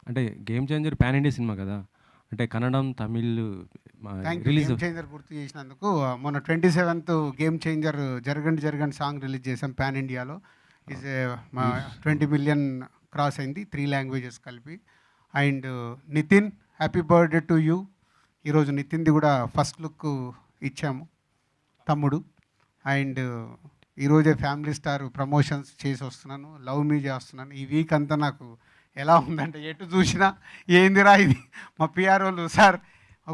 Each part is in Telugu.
అంటే 'game changer' pan India cinema కదా! అంటే కన్నడం, Tamil thank you. Release 'game changer' గుర్తు చేసినందుకు. మొన్న 27థ్ 'game changer' 'Jaragandi Jaragandi' song release చేసాం పాన్ ఇండియాలో. ఈజ్ మా 20 మిలియన్ క్రాస్ అయింది 3 లాంగ్వేజెస్ కలిపి. And Nitin, happy birthday to you. ఈరోజు నితిన్‌ది కూడా ఫస్ట్ లుక్ ఇచ్చాము తమ్ముడు. అండ్ ఈరోజే ఫ్యామిలీ స్టార్ ప్రమోషన్స్ చేసి వస్తున్నాను. లవ్ మీ చేస్తున్నాను. ఈ వీక్ అంతా నాకు ఎలా ఉందంటే ఎటు చూసినా ఏందిరా ఇది, మా పిఆర్ఓలు సార్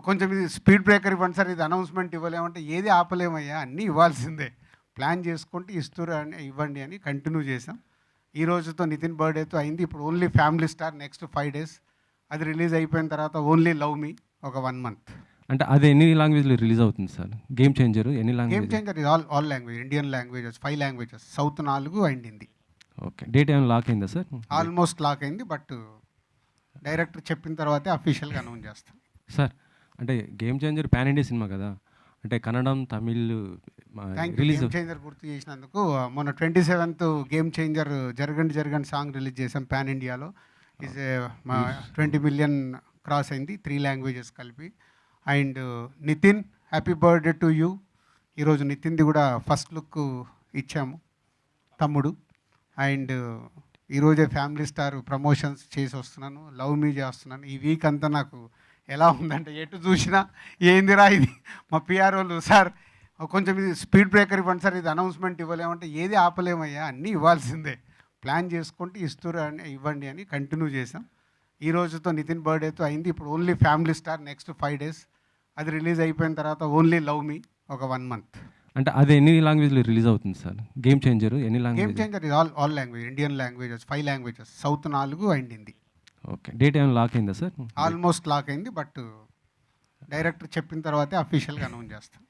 కొంచెం ఇది స్పీడ్ బ్రేకర్ ఇవ్వండి సార్, ఇది అనౌన్స్మెంట్ ఇవ్వలేమంటే ఏది ఆపలేమయ్యా, అన్నీ ఇవ్వాల్సిందే, ప్లాన్ చేసుకుంటే ఇస్తురు అని ఇవ్వండి అని కంటిన్యూ చేసాం. ఈ రోజుతో నితిన్ బర్త్డేతో అయింది. ఇప్పుడు only family star next 5 days. అది రిలీజ్ అయిపోయిన తర్వాత ఓన్లీ లవ్ మీ ఒక 1 month. అంటే అది ఎన్ని లాంగ్వేజ్‌లో రిలీజ్ అవుతుంది సార్? 'గేమ్ చేంజర్' ఎన్ని గేమ్ లాంగ్వేజ్? చేంజర్ ఇది all language, Indian languages 5 languages, south 4 and Hindi. Okay. Date ఏమైనా లాక్ అయిందా సార్? ఆల్మోస్ట్ లాక్ అయింది. బట్ డైరెక్టర్ చెప్పిన తర్వాతే అఫీషియల్గా అనౌన్స్ చేస్తాం. సార్ అంటే 'game changer' pan India cinema కదా! అంటే కన్నడం, Tamil thank you. Release 'game changer' గుర్తు చేసినందుకు. మొన్న 27థ్ 'game changer' 'Jaragandi Jaragandi' song release చేసాం పాన్ ఇండియాలో. ఈజ్ మా 20 మిలియన్ క్రాస్ అయింది 3 లాంగ్వేజెస్ కలిపి. And Nitin, happy birthday to you. ఈరోజు నితిన్‌ది కూడా ఫస్ట్ లుక్ ఇచ్చాము తమ్ముడు. అండ్ ఈరోజే ఫ్యామిలీ స్టార్ ప్రమోషన్స్ చేసి వస్తున్నాను. లవ్ మీ చేస్తున్నాను. ఈ వీక్ అంతా నాకు ఎలా ఉందంటే ఎటు చూసినా ఏందిరా ఇది, మా పిఆర్ఓలు సార్ కొంచెం ఇది స్పీడ్ బ్రేకర్ ఇవ్వండి సార్, ఇది అనౌన్స్మెంట్ ఇవ్వలేమంటే ఏది ఆపలేమయ్యా, అన్నీ ఇవ్వాల్సిందే, ప్లాన్ చేసుకుంటే ఇస్తురు అని ఇవ్వండి అని కంటిన్యూ చేసాం. ఈ రోజుతో నితిన్ బర్త్డేతో అయింది. ఇప్పుడు only family star next 5 days. అది రిలీజ్ అయిపోయిన తర్వాత ఓన్లీ లవ్ మీ ఒక 1 month. అంటే అది ఎన్ని లాంగ్వేజ్‌లో రిలీజ్ అవుతుంది సార్? 'గేమ్ చేంజర్' ఎన్ని గేమ్ లాంగ్వేజ్? చేంజర్ ఇది all language, Indian languages 5 languages, south 4 and Hindi. Okay. Date ఏమైనా లాక్ అయిందా సార్? ఆల్మోస్ట్ లాక్ అయింది. బట్ డైరెక్టర్ చెప్పిన తర్వాతే అఫీషియల్గా అనౌన్స్ చేస్తాం.